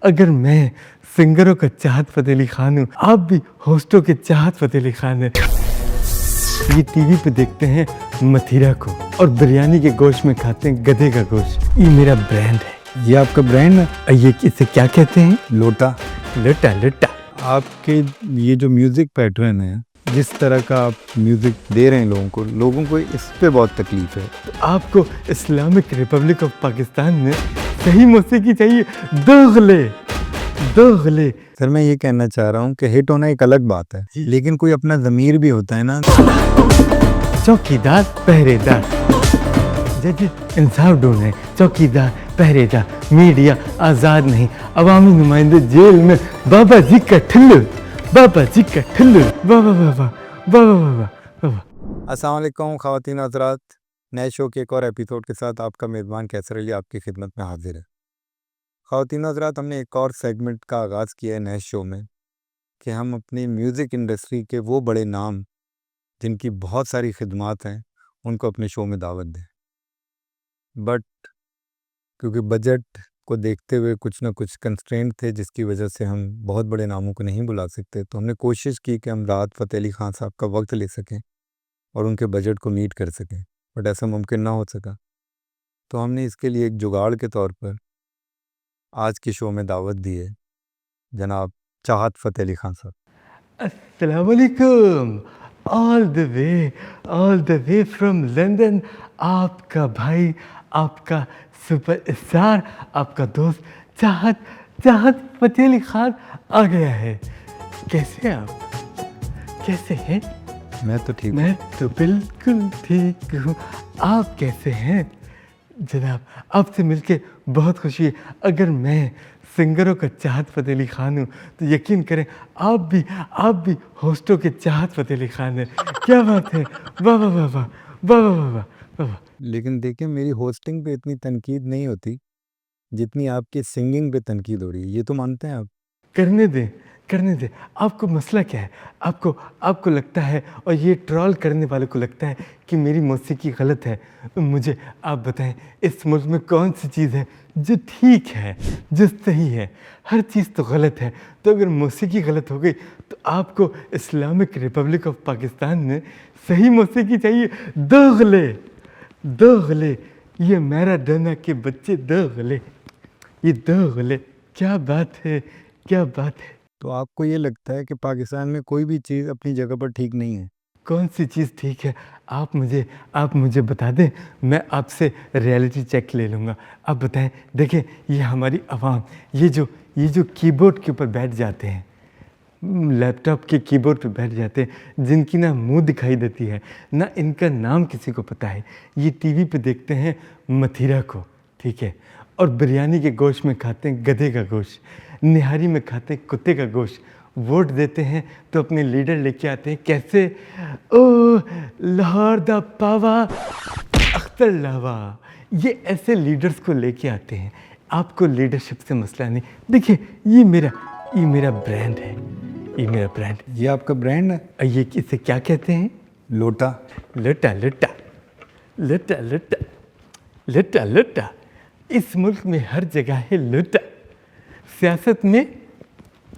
अगर मैं सिंगरों का चाहत फ़तेह अली खान हूँ, आप भी होस्टों के चाहत फ़तेह अली खान हैं। ये टीवी पे देखते हैं मथिरा को और बिरयानी के गोश्त में खाते हैं गधे का गोश्त। ये मेरा ब्रांड है। ये आपका ब्रांड है? ये इसे क्या कहते हैं? लोटा। लोटा लोटा। आपके ये जो म्यूज़िक पैटर्न है, जिस तरह का आप म्यूज़िक दे रहे हैं लोगों को इस पे बहुत तकलीफ है। तो आपको इस्लामिक रिपब्लिक ऑफ पाकिस्तान में सही मौसीकी चाहिए, दोगले दोगले। सर मैं ये कहना चाह रहा हूँ कि हिट होना एक अलग बात है, लेकिन कोई अपना ज़मीर भी होता है ना। चौकीदार पहरेदार, जज इंसाफ ढूंढे, चौकीदार पहरेदार, मीडिया आज़ाद नहीं, अवामी नुमाइंदे जेल में, बाबा जी का ठुल्लू, बाबा जी का ठुल्लू, वाह वाह वाह वाह वाह वाह वाह वाह। अस्सलाम वालेकुम ख़वातीन हज़रात, नए शो के एक और एपिसोड के साथ आपका मेज़बान कैसर अली आपकी खिदमत में हाजिर है। ख़वातीन हज़रात, हमने एक और सेगमेंट का आगाज़ किया है नए शो में कि हम अपनी म्यूज़िक इंडस्ट्री के वो बड़े नाम जिनकी बहुत सारी खिदमात हैं उनको अपने शो में दावत दें। बट क्योंकि बजट को देखते हुए कुछ ना कुछ कंस्ट्रेंट थे जिसकी वजह से हम बहुत बड़े नामों को नहीं बुला सकते, तो हमने कोशिश की कि हम राहत फ़तेह अली खान साहब का वक्त ले सकें और उनके बजट को मीट कर सकें, बट ऐसा मुमकिन ना हो सका। तो हमने इसके लिए एक जुगाड़ के तौर पर आज के शो में दावत दी है जनाब चाहत फ़तेह अली खान साहब। अस्सलाम वालेकुम, all the way from London, आपका भाई, आपका सुपरस्टार, आपका दोस्त चाहत चाहत फ़तेह अली खान आ गया है। कैसे हैं आप? कैसे हैं? मैं तो ठीक हूँ। मैं तो बिल्कुल ठीक हूँ। आप कैसे हैं? जनाब, आपसे मिलके बहुत खुशी है। अगर मैं सिंगरों का चाहत फ़तेह अली खान हूँ, तो यकीन करें आप भी होस्टों के चाहत फ़तेह अली खान हैं। क्या बात है! वाह वाह वाह वाह! वाह वाह वाह वाह! वाह वाह! लेकिन देखिए, मेरी होस्टिंग पे इतनी तनकीद नहीं होती जितनी आपकी सिंगिंग पे तनकीद हो रही है, ये तो मानते हैं आप? करने दें, करने दें। आपको मसला क्या है? आपको आपको लगता है और ये ट्रोल करने वालों को लगता है कि मेरी मौसीकी गलत है। मुझे आप बताएँ, इस मुल्क में कौन-सी चीज़ है जो ठीक है, जो सही है? हर चीज़ तो गलत है। तो अगर मौसीकी गलत हो गई, तो आपको इस्लामिक रिपब्लिक ऑफ पाकिस्तान में सही मौसीकी चाहिए, दोगले दोगले। ये मैराडोना के बच्चे दोगले, ये दोगले। क्या बात है! क्या बात है! तो आपको ये लगता है कि पाकिस्तान में कोई भी चीज़ अपनी जगह पर ठीक नहीं है? कौन-सी चीज़ ठीक है? आप मुझे बता दें, मैं आपसे रियलिटी चेक ले लूँगा। आप बताएँ, देखें ये हमारी आवाम, ये जो कीबोर्ड के ऊपर बैठ जाते हैं, लैपटॉप के कीबोर्ड पे बैठ जाते हैं, जिनकी ना मुँह दिखाई देती है, ना इनका नाम किसी को पता है। ये टीवी पे देखते हैं मथिरा को, ठीक है? और बिरयानी के गोश्त में खाते हैं गधे का गोश्त, निहारी में खाते हैं कुत्ते का गोश्त। वोट देते हैं तो अपने लीडर लेके आते हैं कैसे? ओह! लाहौर दा पावा, अख्तर लावा। ये ऐसे लीडर्स को लेके आते हैं। आपको लीडरशिप से मसला नहीं। देखिए, ये मेरा ब्रांड है। ये मेरा ब्रांड। ये आपका ब्रांड है? ये इसे क्या कहते हैं? लोटा। लोटा लोटा, लोटा लोटा, लोटा लोटा। इस मुल्क में हर जगह है लोटा। सियासत में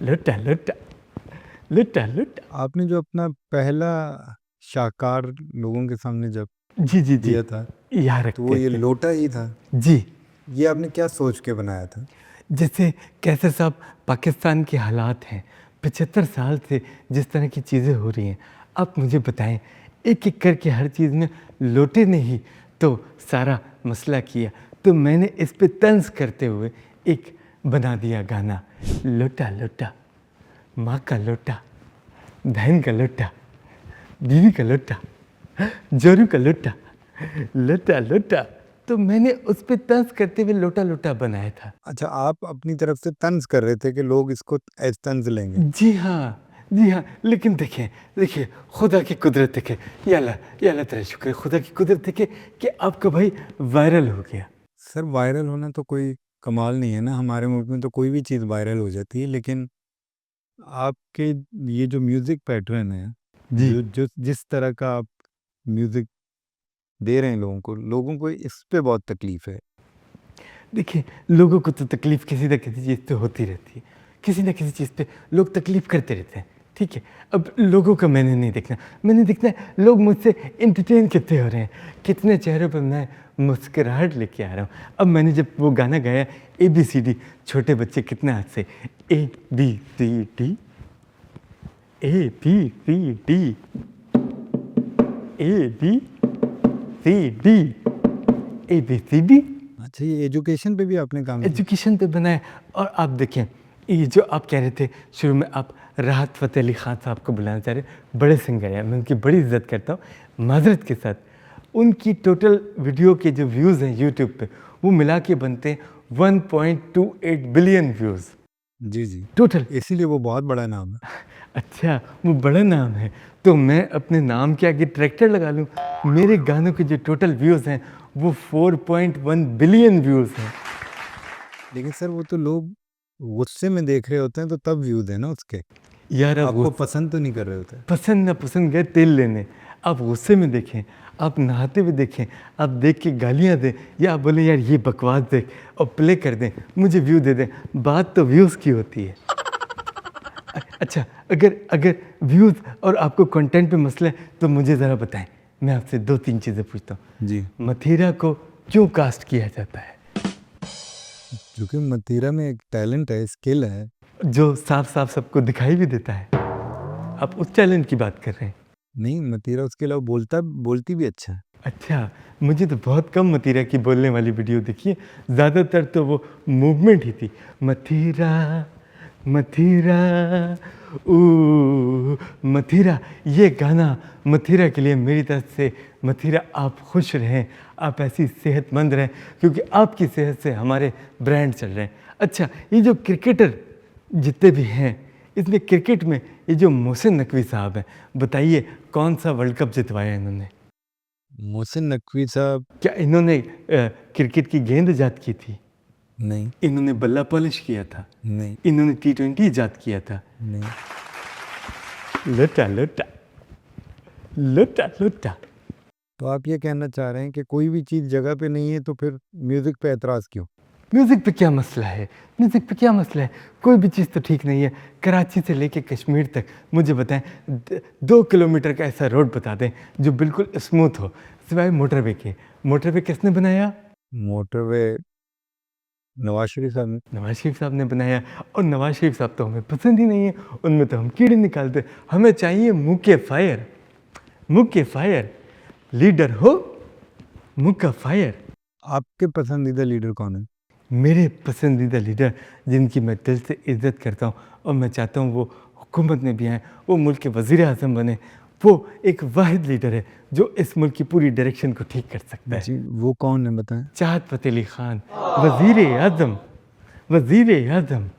लोटा लोटा, लोटा लोटा। आपने जो अपना पहला शाहकार लोगों के सामने जब जी जी जी, दिया था, यहाँ तो वो रखते ये थे। लोटा ही था। जी, ये आपने क्या सोच के बनाया था? जैसे कैसे साहब, पाकिस्तान के हालात हैं, 75 साल से जिस तरह की चीज़ें हो रही हैं, आप मुझे बताएं, एक एक करके हर चीज़ में लोटे ने ही तो सारा मसला किया। तो मैंने इस पे तंज करते हुए एक बना दिया गाना, लोटा लोटा, माँ का लोटा, बहन का लोटा, बीवी का लोटा, जोरू का लोटा, लोटा लोटा। तो मैंने उस पे तंज करते हुए लोटा लोटा बनाया था। अच्छा, आप अपनी तरफ से तंज कर रहे थे कि लोग इसको एज तंज लेंगे। जी हाँ, लेकिन देखें, देखिए खुदा की कुदरत देखें, या अल्लाह तेरा शुक्र है, खुदा की कुदरत देखें कि आपका भाई वायरल हो गया। सर वायरल होना तो कोई कमाल नहीं है ना, हमारे मुल्क में तो कोई भी चीज़ वायरल हो जाती है, लेकिन आपके ये जो म्यूज़िक पैटर्न है, जी, जो जो जिस तरह का आप म्यूज़िक दे रहे हैं लोगों को इस पे बहुत तकलीफ है। देखिए, लोगों को तो तकलीफ़ किसी न किसी चीज़ पे होती रहती है। किसी न किसी चीज़ पे लोग तकलीफ़ करते रहते हैं, ठीक है? अब लोगों का मैंने नहीं देखना, मैंने देखना है लोग मुझसे एंटरटेन कितने हो रहे हैं, कितने चेहरों पे मैं मुस्कुराहट लेके आ रहा हूँ। अब मैंने जब वो गाना गाया ABCD, छोटे बच्चे कितना हँसे, ABCD, ABCD, ABCD, ABCD। अच्छा, ये एजुकेशन पे भी आपने काम किया? एजुकेशन पे बना है। और आप देखें, ये जो आप कह रहे थे शुरू में, आप राहत फ़तेह अली ख़ान साहब को बुलाना चाह रहे, बड़े सिंगर हैं, मैं उनकी बड़ी इज़्ज़त करता हूँ। माज़रत के साथ उनकी टोटल वीडियो के जो व्यूज़ हैं यूट्यूब पे, वो मिला के बनते हैं 1.28 बिलियन व्यूज़ जी, जी। टोटल। इसीलिए वो बहुत बड़ा नाम है। अच्छा, वो बड़ा नाम है, तो मैं अपने नाम के आगे ट्रैक्टर लगा लूँ? मेरे गानों के जो टोटल व्यूज़ हैं वो 4.1 बिलियन व्यूज़ हैं। लेकिन सर वो तो लोग गुस्से में देख रहे होते हैं तो तब व्यूज़ है ना उसके। यार आप आपको पसंद तो नहीं कर रहे होते। पसंद ना पसंद गए तेल लेने, आप गुस्से में देखें, आप नहाते हुए देखें, आप देख के गालियाँ दें, या आप बोले यार ये बकवास देख और प्ले कर दें, मुझे व्यू दे दें, बात तो व्यूज़ की होती है। अच्छा, अगर व्यूज़ और आपको कंटेंट पे मसला है तो मुझे ज़रा बताएं, मैं आपसे 2-3 चीज़ें पूछता हूँ। जी। मथुरा को क्यों कास्ट किया जाता है? क्योंकि मतीरा में एक टैलेंट है, स्किल है। जो साफ-साफ सबको दिखाई भी देता है। आप उस टैलेंट की बात कर रहे हैं? नहीं, मतीरा उसके अलावा बोलती भी अच्छा है। अच्छा, मुझे तो बहुत कम मतीरा की बोलने वाली वीडियो दिखी है, ज़्यादातर तो वो मूवमेंट ही थी। मथुरा, मथुरा, ऊ मथुरा, ये गाना मथुरा के लिए मेरी तरफ से। मथुरा, आप खुश रहें, आप ऐसी सेहतमंद रहें, क्योंकि आपकी सेहत से हमारे ब्रांड चल रहे हैं। अच्छा, ये जो क्रिकेटर जितने भी हैं, इसमें क्रिकेट में ये जो मोहसिन नकवी साहब हैं, बताइए कौन सा वर्ल्ड कप जितवाया इन्होंने? मोहसिन नकवी साहब? क्या इन्होंने क्रिकेट की गेंद ईजाद की थी? नहीं, इन्होंने बल्ला पॉलिश किया था? नहीं, इन्होंने T20 ईजाद किया था? नहीं। लोटा लोटा, लोटा लोटा। तो आप ये कहना चाह रहे हैं कि कोई भी चीज़ जगह पे नहीं है तो फिर म्यूज़िक पे एतराज़ क्यों? म्यूज़िक पे क्या मसला है? म्यूज़िक पे क्या मसला है? कोई भी चीज़ तो ठीक नहीं है। कराची से लेके कश्मीर तक मुझे बताएं, 2 किलोमीटर का ऐसा रोड बता दें जो बिल्कुल स्मूथ हो, सिवाय मोटरवे के। मोटरवे किसने बनाया? मोटरवे नवाज़ शरीफ साहब ने। नवाज़ शरीफ साहब ने बनाया, और नवाज़ शरीफ साहब तो हमें पसंद ही नहीं है, उनमें तो हम कीड़े निकालते। हमें चाहिए मुँह के फायर, मुँह के फायर लीडर हो, मुँह का फायर। आपके पसंदीदा लीडर कौन है? मेरे पसंदीदा लीडर जिनकी मैं दिल से इज़्ज़त करता हूँ और मैं चाहता हूँ वो हुकूमत में भी आएँ, वो मुल्क के वज़ीर आज़म बने, वो एक वाहिद लीडर है जो इस मुल्क की पूरी डायरेक्शन को ठीक कर सकता है। जी, वो कौन है बताएं? चाहत फ़तेह अली ख़ान, वज़ीर आज़म, वज़ीर आज़म।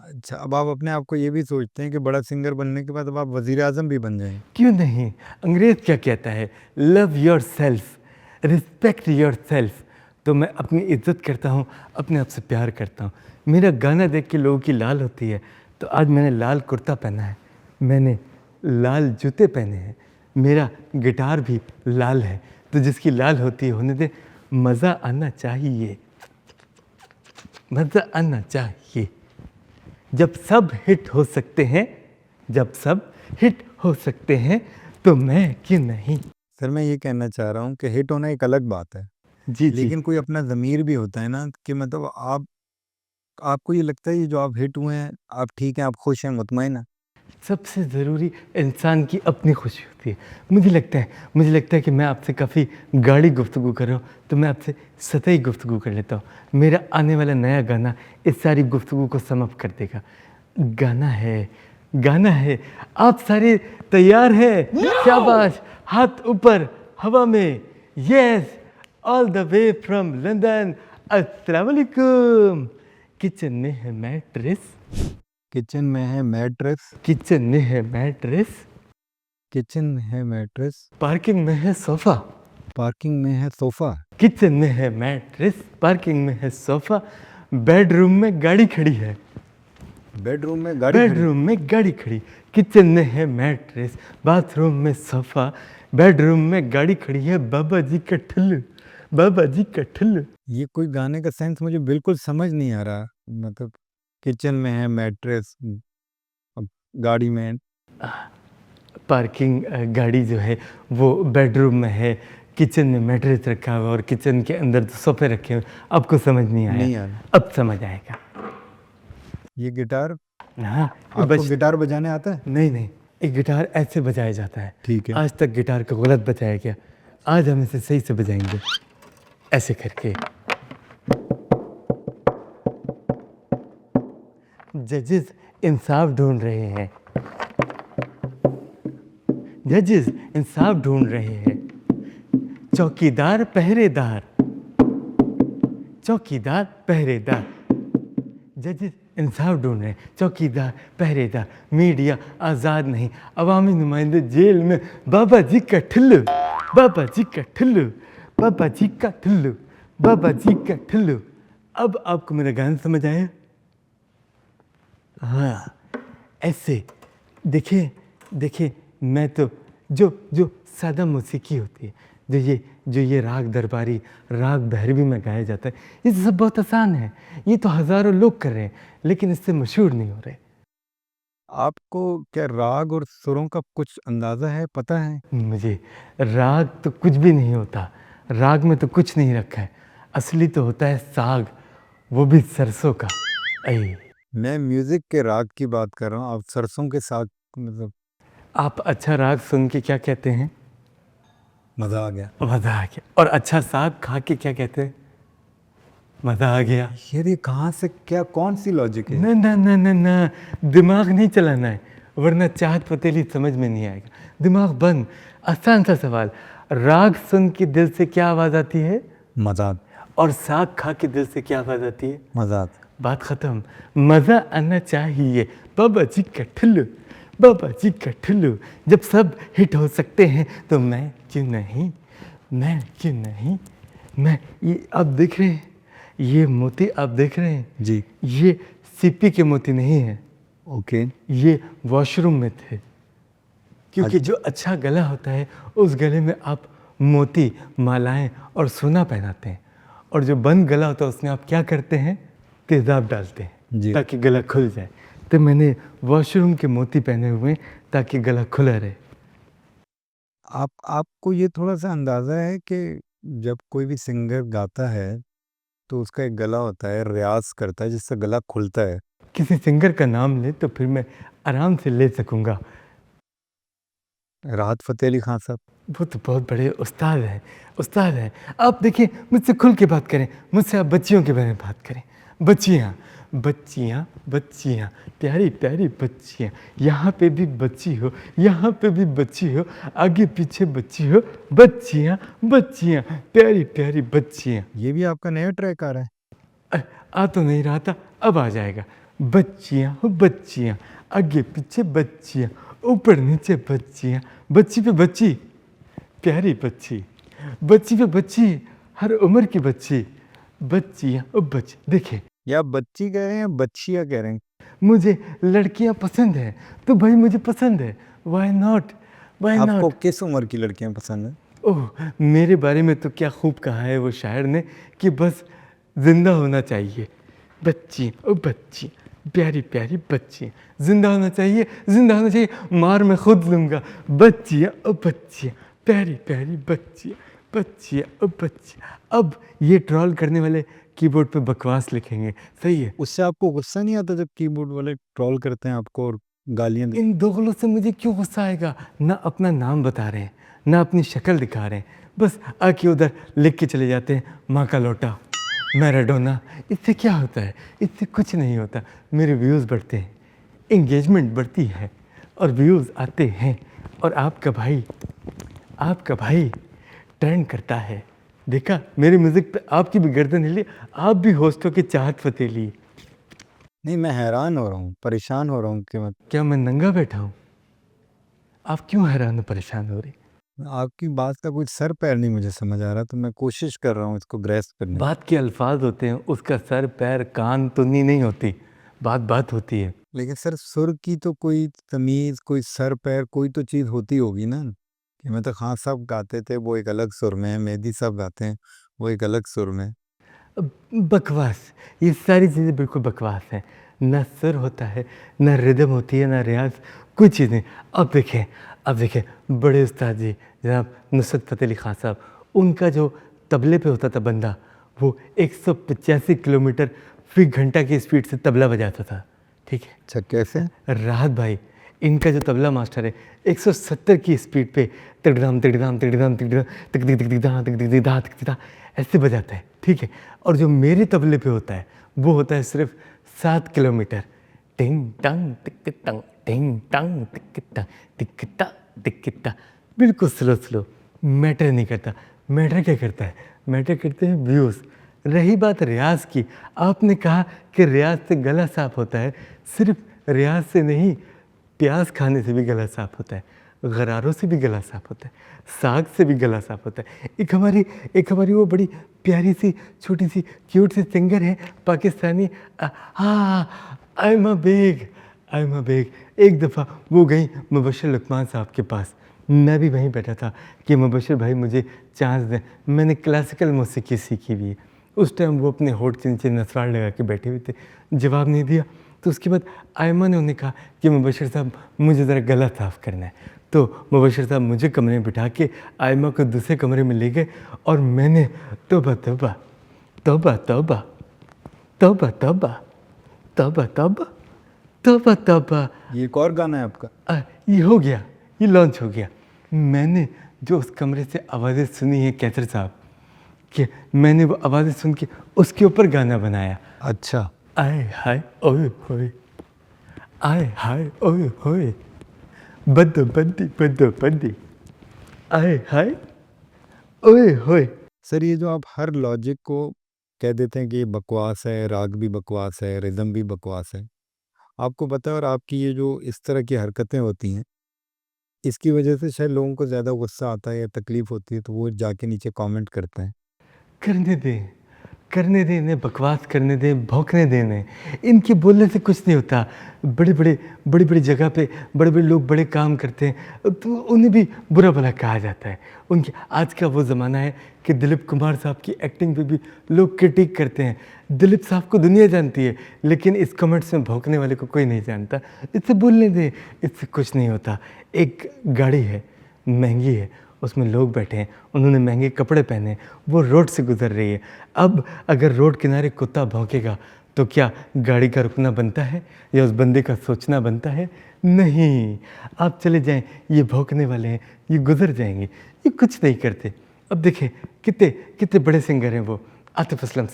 अच्छा, अब आप अपने आप को ये भी सोचते हैं कि बड़ा सिंगर बनने के बाद अब आप वज़ीर आज़म भी बन जाएँ? क्यों नहीं? अंग्रेज़ क्या कहता है, लव योरसेल्फ, रिस्पेक्ट योरसेल्फ। तो मैं अपनी इज़्ज़त करता हूँ, अपने आप से प्यार करता हूँ। मेरा गाना देख के लोगों की लाल होती है, तो आज मैंने लाल कुर्ता पहना है, मैंने लाल जूते पहने हैं, मेरा गिटार भी लाल है। तो जिसकी लाल होती है होने दे, मज़ा आना चाहिए, मज़ा आना चाहिए। जब सब हिट हो सकते हैं, जब सब हिट हो सकते हैं, तो मैं क्यों नहीं? सर मैं ये कहना चाह रहा हूँ कि हिट होना एक अलग बात है, जी, जी। लेकिन कोई अपना ज़मीर भी होता है ना कि मतलब आपको ये लगता है ये जो आप हिट हुए हैं, आप ठीक हैं, आप खुश हैं, मुतमईन हैं? सबसे ज़रूरी इंसान की अपनी खुशी होती है। मुझे लगता है कि मैं आपसे काफ़ी गाढ़ी गुफ्तगू कर रहा हूँ, तो मैं आपसे सतही गुफ्तगू कर लेता हूँ। मेरा आने वाला नया गाना इस सारी गुफ्तगू को सम अप कर देगा। गाना है, आप सारे तैयार हैं? शाबाश, हाथ ऊपर हवा में। Yes, all the way from London. अस्सलाम वालेकुम। किचन में है मैट्रेस, किचन में है मैट्रेस, किचन में है मैट्रेस, किचन में है मैट्रेस, पार्किंग में है सोफ़ा, पार्किंग में है सोफ़ा, किचन में है मैट्रेस, पार्किंग में है सोफ़ा, बेडरूम में गाड़ी खड़ी है, बेडरूम में गाड़ी खड़ी। बेडरूम में गाड़ी खड़ी, किचन में है मैट्रेस, बाथरूम में सोफ़ा, बेडरूम में गाड़ी खड़ी है, बाबा जी का ठुल्लू, बाबा जी का ठुल्लू। ये कोई गाने का सेंस मुझे बिल्कुल समझ नहीं आ रहा। मतलब किचन में है मैट्रेस, अब गाड़ी में पार्किंग गाड़ी जो है वो बेडरूम में है, किचन में मैट्रेस रखा हुआ और किचन के अंदर तो सोफे रखे हुए। आपको समझ नहीं आया? नहीं आ रहा। अब समझ आएगा। ये गिटार, हाँ, ये आपको बज गिटार बजाने आता है? नहीं, नहीं, एक गिटार ऐसे बजाया जाता है। ठीक है। आज तक गिटार को गलत बजाया गया, आज हम इसे सही से बजाएंगे, ऐसे करके। जजेस इंसाफ ढूंढ रहे हैं, जजेस इंसाफ ढूंढ रहे हैं। चौकीदार पहरेदार, चौकीदार पहरेदार, जजेस इंसाफ ढूंढ रहे हैं। चौकीदार पहरेदार, मीडिया आज़ाद नहीं, अवामी नुमाइंदे जेल में। बाबा जी का ठुल्लू, बाबा जी का ठुल्लू, बाबा जी का ठुल्लू, बाबा जी का ठुल्लू। अब आपको मेरा गाना समझ आया? हाँ, ऐसे देखिए, देखिए, मैं तो जो जो सादा मौसीकी होती है, जो ये राग दरबारी, राग भैरवी में गाया जाता है, ये सब बहुत आसान है। ये तो हज़ारों लोग कर रहे हैं, लेकिन इससे मशहूर नहीं हो रहे। आपको क्या राग और सुरों का कुछ अंदाज़ा है, पता है? मुझे राग तो कुछ भी नहीं होता, राग में तो कुछ नहीं रखा है। असली तो होता है साग, वो भी सरसों का। अये, मैं म्यूज़िक के राग की बात कर रहा हूँ, आप सरसों के साग, मतलब आप अच्छा राग सुन के क्या कहते हैं? मज़ा आ गया। मज़ा आ गया। और अच्छा साग खा के क्या कहते हैं? मज़ा आ गया। यार ये कहाँ से, क्या कौन सी लॉजिक है? ना ना ना ना ना, दिमाग नहीं चलाना है, वरना चाहत पतेली समझ में नहीं आएगा। दिमाग बंद। आसान सा सवाल, राग सुन के दिल से क्या आवाज़ आती है? मज़ा, और साग खा के दिल से क्या आवाज़ आती है? मज़ा। बात ख़त्म। मज़ा आना चाहिए। बाबा जी का ठुल्लू, बाबा जी का ठुल्लू। जब सब हिट हो सकते हैं तो मैं क्यों नहीं, मैं क्यों नहीं। मैं ये आप देख रहे हैं, ये मोती आप देख रहे हैं, जी। ये सीपी के मोती नहीं है, ओके। ये वॉशरूम में थे। क्योंकि जो अच्छा गला होता है, उस गले में आप मोती, मालाएं और सोना पहनाते हैं, और जो बंद गला होता है उसमें आप क्या करते हैं? तेज़ाब डालते हैं जी। ताकि गला खुल जाए। तो मैंने वॉशरूम के मोती पहने हुए हैं ताकि गला खुला रहे। आपको ये थोड़ा-सा अंदाज़ा है कि जब कोई भी सिंगर गाता है, तो उसका एक गला होता है, रियाज़ करता है जिससे गला खुलता है। किसी सिंगर का नाम ले तो फिर मैं आराम से ले सकूँगा। राहत फ़तेह अली खान साहब। वो तो बहुत बड़े उस्ताद हैं, उस्ताद हैं। आप देखिए, मुझसे खुल के बात करें, मुझसे आप बच्चियों के बारे में बात करें। बच्चियाँ, बच्चियाँ, बच्चियाँ, प्यारी प्यारी बच्चियाँ, यहाँ पे भी बच्ची हो, यहाँ पे भी बच्ची हो, आगे पीछे बच्ची हो, बच्चियाँ, बच्चियाँ, प्यारी प्यारी बच्चियाँ। ये भी आपका नया ट्रैक आ रहा है? आ तो नहीं रहा था, अब आ जाएगा। बच्चियाँ हो बच्चियाँ, आगे पीछे बच्चियाँ, ऊपर नीचे बच्चियाँ, बच्ची पे बच्ची, प्यारी बच्ची, बच्ची पे बच्ची, हर उम्र की बच्ची, बच्चियाँ ओ बच्ची। देखिए, या आप बच्ची कह रहे हैं या बच्चियाँ कह रहे हैं? मुझे लड़कियाँ पसंद हैं, तो भाई मुझे पसंद है। व्हाई नॉट, व्हाई आपको नॉट। किस उम्र की लड़कियाँ पसंद हैं? ओह! मेरे बारे में तो क्या खूब कहा है वो शायर ने कि बस ज़िंदा होना चाहिए। बच्ची ओ बच्ची, प्यारी प्यारी बच्ची, ज़िंदा होना चाहिए, ज़िंदा होना चाहिए, मार मैं खुद लूँगा। बच्चियाँ ओ बच्चियाँ, प्यारी प्यारी बच्चियाँ, बच्चियाँ ओ बच्चियाँ। अब ये ट्रोल करने वाले कीबोर्ड पे बकवास लिखेंगे, सही है। उससे आपको गुस्सा नहीं आता जब कीबोर्ड वाले ट्रोल करते हैं आपको और गालियाँ दे? इन दोगलों से मुझे क्यों गुस्सा आएगा? ना अपना नाम बता रहे हैं, ना अपनी शक्ल दिखा रहे हैं, बस आके उधर लिख के चले जाते हैं, माँ का लोटा, मैराडोना। इससे क्या होता है? इससे कुछ नहीं होता। मेरे व्यूज़ बढ़ते हैं, एंगेजमेंट बढ़ती है और व्यूज़ आते हैं, और आपका भाई ट्रेंड करता है। देखा, मेरे म्यूज़िक पे आपकी भी गर्दन हिली, आप भी होस्टों की चाहत फ़तेह ली। नहीं, मैं हैरान हो रहा हूँ, परेशान हो रहा हूँ कि क्या मैं नंगा बैठा हूँ? आप क्यों हैरान और परेशान हो रही? आपकी बात का कोई सर पैर नहीं मुझे समझ आ रहा, तो मैं कोशिश कर रहा हूँ इसको ग्रैस्प करने की। बात के अल्फाज होते हैं, उसका सर पैर कान तुन्नी नहीं होती, बात होती है। लेकिन सर सुर की तो कोई तमीज़, कोई सर पैर, कोई तो चीज़ होती होगी ना? कि मतलब खान साहब गाते थे वो एक अलग सुर में है, मेहदी साहब गाते हैं वो एक अलग सुर में। बकवास, ये सारी चीज़ें बिल्कुल बकवास हैं। ना सुर होता है, ना रिदम होती है, ना रियाज़, कुछ चीज़ नहीं। अब देखें बड़े उस्ताद जी जनाब नुसरत फ़तेह अली ख़ान साहब, उनका जो तबले पे होता था बंदा, वो 185 किलोमीटर फ़ी घंटा की स्पीड से तबला बजाता था, ठीक है? अच्छा, कैसे? राहत भाई, इनका जो तबला मास्टर है 170 की स्पीड पे तिकड़िदाम तिकड़िदाम तिकड़िदाम तिकड़िदाम तिक तिक तिक तिक दा तिक तिक तिक दा तिक तिक दा ऐसे बजाता है, ठीक है? और जो मेरे तबले पे होता है वो होता है सिर्फ 7 किलोमीटर, टिंग टंग टिक टंग टिंग टंग टिक टंग टिक टा, बिल्कुल स्लो मैटर नहीं करता। मैटर क्या करता है? मैटर करते हैं व्यूज़। रही बात रियाज़ की, आपने कहा कि रियाज़ से गला साफ़ होता है, सिर्फ रियाज़ से नहीं, प्याज खाने से भी गला साफ़ होता है, गरारों से भी गला साफ़ होता है, साग से भी गला साफ़ होता है। एक हमारी वो बड़ी प्यारी सी छोटी सी क्यूट सी सिंगर है पाकिस्तानी, हाँ, आयमा बेग। एक दफ़ा वो गई मुबश्शिर लुकमान साहब के पास, मैं भी वहीं बैठा था कि मुबश्शिर भाई मुझे चांस दें। मैंने क्लासिकल मौसीकी सीखी हुई है। उस टाइम वो अपने होठ के नीचे नसवाड़ लगा के बैठे हुए थे, जवाब नहीं दिया। तो उसके बाद आयमा ने उन्हें कहा कि मुबश्शिर साहब मुझे ज़रा गला साफ़ करना है। तो मुबश्शिर साहब मुझे कमरे में बिठा के आयमा को दूसरे कमरे में ले गए और मैंने तौबा तौबा तौबा तौबा तौबा तौबा तौबा तौबा तौबा तौबा, ये एक और गाना है आपका? ये हो गया, ये लॉन्च हो गया। मैंने जो उस कमरे से आवाज़ें सुनी हैं कैसर साहब, कि मैंने वो आवाज़ें सुन के उसके ऊपर गाना बनाया। अच्छा। आए हाय ओए होए, आए हाय ओए होए, बद्दो बद्दी, आए हाय ओए होए। सर, ये जो आप हर लॉजिक को कह देते हैं कि ये बकवास है, राग भी बकवास है, रिदम भी बकवास है, आपको पता है, और आपकी ये जो इस तरह की हरकतें होती हैं, इसकी वजह से शायद लोगों को ज़्यादा गुस्सा आता है या तकलीफ़ होती है, तो वो जाके नीचे कमेंट करते हैं। करने दें इन्हें, बकवास करने दें, भौंकने दें इन्हें। इनके बोलने से कुछ नहीं होता। बड़ी-बड़ी जगह पे बड़े-बड़े लोग बड़े काम करते हैं, तो उन्हें भी बुरा-भला कहा जाता है। उनके आज का वो ज़माना है कि दिलीप कुमार साहब की एक्टिंग पे भी लोग क्रिटिक करते हैं। दिलीप साहब को दुनिया जानती है, लेकिन इस कमेंट्स में भौंकने वाले को कोई नहीं जानता। इससे बोलने दें, इससे कुछ नहीं होता। एक गाड़ी है, महँगी है, उसमें लोग बैठे हैं, उन्होंने महंगे कपड़े पहने हैं, वो रोड से गुज़र रही है। अब अगर रोड किनारे कुत्ता भौंकेगा तो क्या गाड़ी का रुकना बनता है या उस बंदे का सोचना बनता है? नहीं, आप चले जाएँ, ये भौंकने वाले हैं, ये गुज़र जाएँगे, ये कुछ नहीं करते। अब देखिए कितने बड़े सिंगर हैं वो, आतिफ़ असलम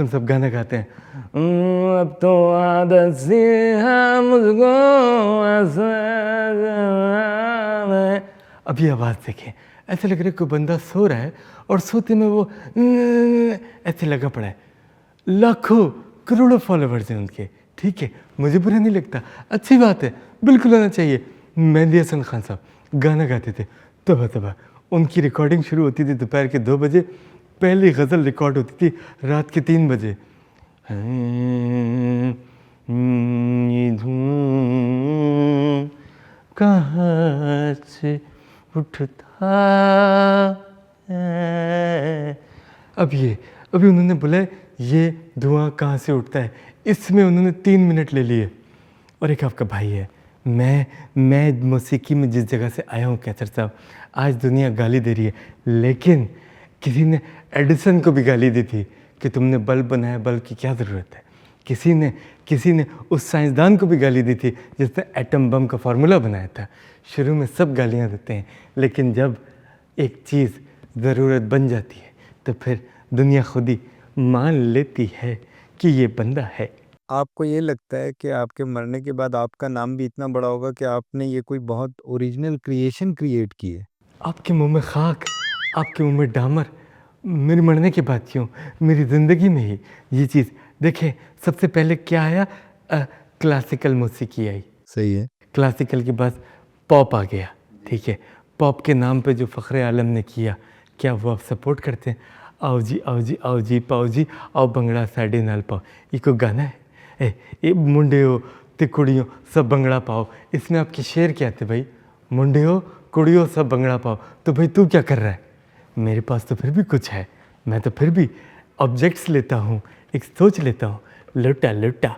साहब गाना गाते हैं, अब तो आदत सी है मुझको ऐसे जमाने। अब ये आवाज़ देखें, ऐसे लग रहा है कोई बंदा सो रहा है और सोते में वो ऐसे लगा पड़ा है। लाखों करोड़ों फॉलोवर्स हैं उनके, ठीक है, मुझे बुरा नहीं लगता, अच्छी बात है, बिल्कुल होना चाहिए। मेहंदी हसन खान साहब गाना गाते थे, तौबा उनकी रिकॉर्डिंग शुरू होती थी दोपहर के 2 बजे, पहली गज़ल रिकॉर्ड होती थी रात के 3 बजे। ये धुन कहाँ से उठता है। अभी उन्होंने बोला ये धुआं कहाँ से उठता है, इसमें उन्होंने 3 मिनट ले लिए। और एक आपका भाई है, मैं मौसीकी में जिस जगह से आया हूँ कैसर साहब, आज दुनिया गाली दे रही है, लेकिन किसी ने एडिसन को भी गाली दी थी कि तुमने बल्ब बनाया, बल्ब की क्या ज़रूरत है। किसी ने उस साइंसदान को भी गाली दी थी जिसने एटम बम का फार्मूला बनाया था। शुरू में सब गालियाँ देते हैं, लेकिन जब एक चीज़ ज़रूरत बन जाती है तो फिर दुनिया खुद ही मान लेती है कि ये बंदा है। आपको ये लगता है कि आपके मरने के बाद आपका नाम भी इतना बड़ा होगा कि आपने ये कोई बहुत ओरिजिनल क्रिएशन क्रिएट की है? आपके मुंह में खाक, आपके मुंह में डामर, मेरे मरने के बाद क्यों, मेरी ज़िंदगी में ही ये चीज़। देखें, सबसे पहले क्या आया, क्लासिकल मौसीकी आई, सही है। क्लासिकल के बाद पॉप आ गया, ठीक है। पॉप के नाम पे जो फ़ख्र आलम ने किया, क्या वो आप सपोर्ट करते हैं? आओ जी पाओ जी, आओ भंगड़ा साडे नाल पाओ, ये कोई गाना है? ये मुंडे हो ते कुड़ियों सब भंगड़ा पाओ, इसमें आपके शेर क्या थे भाई? मुंडे हो कुड़ियों सब भंगड़ा पाओ, तो भाई तू क्या कर रहा है? मेरे पास तो फिर भी कुछ है, मैं तो फिर भी ऑब्जेक्ट्स लेता हूँ, एक सोच लेता हूँ। लोटा लोटा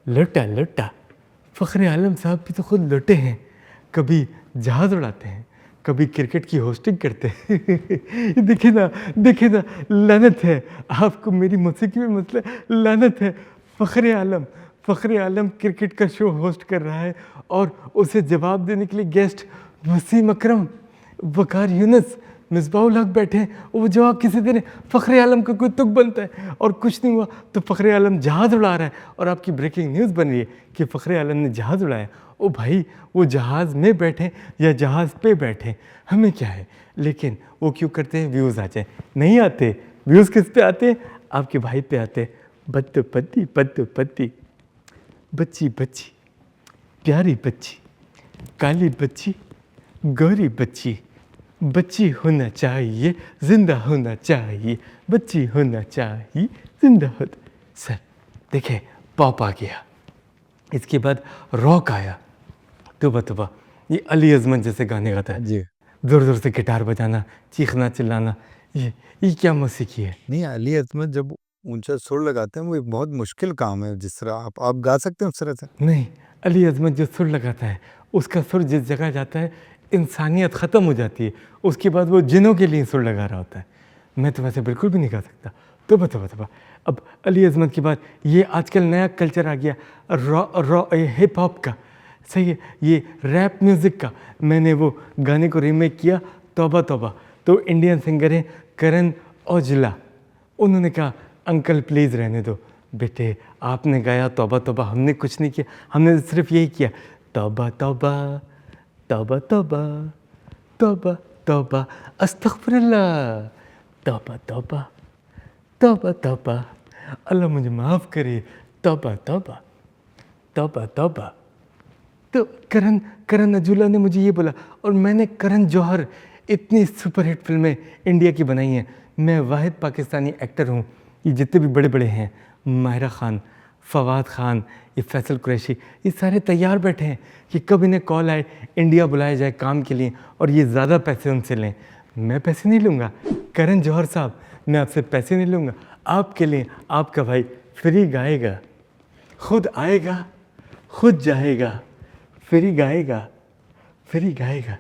लोटा लोटा, फ़ख्र आलम साहब भी तो खुद लोटे हैं। कभी जहाज़ उड़ाते हैं, कभी क्रिकेट की होस्टिंग करते हैं। देखिए ना, लानत है आपको मेरी मौसीकी में, मतलब लानत है। फ़ख्र आलम क्रिकेट का शो होस्ट कर रहा है और उसे जवाब देने के लिए गेस्ट वसीम अकरम, वकार यूनुस, मिसबाहुल हक बैठे हैं। वो जवाब किसे दे रहे हैं? फ़ख्र आलम का कोई तुक बनता है और कुछ नहीं हुआ तो फ़ख्र आलम जहाज़ उड़ा रहा है और आपकी ब्रेकिंग न्यूज़ बन रही है कि फ़ख्र आलम ने जहाज़ उड़ाया। ओ भाई, वो जहाज़ में बैठे या जहाज़ पे बैठे, हमें क्या है। लेकिन वो क्यों करते हैं? व्यूज़ आ जाए। नहीं आते व्यूज़, किस पे आते हैं? आपके भाई पे आते हैं। बत्तो पत्ती पत्तो पत्ती, बच्ची बच्ची प्यारी बच्ची, काली बच्ची गोरी बच्ची, बच्ची होना चाहिए, जिंदा होना चाहिए, बच्ची होना चाहिए, जिंदा हो। सर देखिए, पॉप आ गया, इसके बाद रॉक आया, तौबा तौबा, ये अली अज़मत जैसे गाने गाता है, जी। ज़ोर ज़ोर से गिटार बजाना, चीखना चिल्लाना, ये क्या मौसीकी है? नहीं, अली अज़मत जब ऊँचा सुर लगाते हैं वो एक बहुत मुश्किल काम है, जिस तरह आप गा सकते हैं उस तरह से? नहीं, अली अज़मत जो सुर लगाता है, उसका सुर जिस जगह जाता है इंसानियत ख़त्म हो जाती है। उसके बाद वो जिन्नों के लिए सुर लगा रहा होता है। मैं तो वैसे बिल्कुल भी नहीं गा सकता। तौबा तौबा तौबा। अब अली अज़मत के बाद ये आजकल नया कल्चर आ गया हिप हॉप का, सही है, ये रैप म्यूज़िक का। मैंने वो गाने को रीमेक किया, तौबा तौबा। तो इंडियन सिंगर हैं करण औजला, उन्होंने कहा अंकल प्लीज़ रहने दो। बेटे आपने गाया तौबा तौबा, हमने कुछ नहीं किया, हमने सिर्फ यही किया, तौबा तौबा तौबा तौबा तौबा तौबा अस्तगफिरुल्लाह, तौबा तौबा तौबा तौबा, अल्लाह मुझे माफ़ करे, तौबा तौबा तौबा तौबा। तो करण औजला ने मुझे ये बोला और मैंने करण जौहर, इतनी सुपरहिट फिल्में इंडिया की बनाई हैं। मैं वाहिद पाकिस्तानी एक्टर हूँ, ये जितने भी बड़े बड़े हैं, माहिरा ख़ान, फवाद ख़ान, ये फैसल कुरैशी, ये सारे तैयार बैठे हैं कि कब इन्हें कॉल आए, इंडिया बुलाया जाए काम के लिए और ये ज़्यादा पैसे उनसे लें। मैं पैसे नहीं लूँगा करण जौहर साहब, मैं आपसे पैसे नहीं लूँगा। आपके लिए आपका भाई फ्री गाएगा, खुद आएगा, खुद जाएगा, फ्री गाएगा, फ्री गाएगा।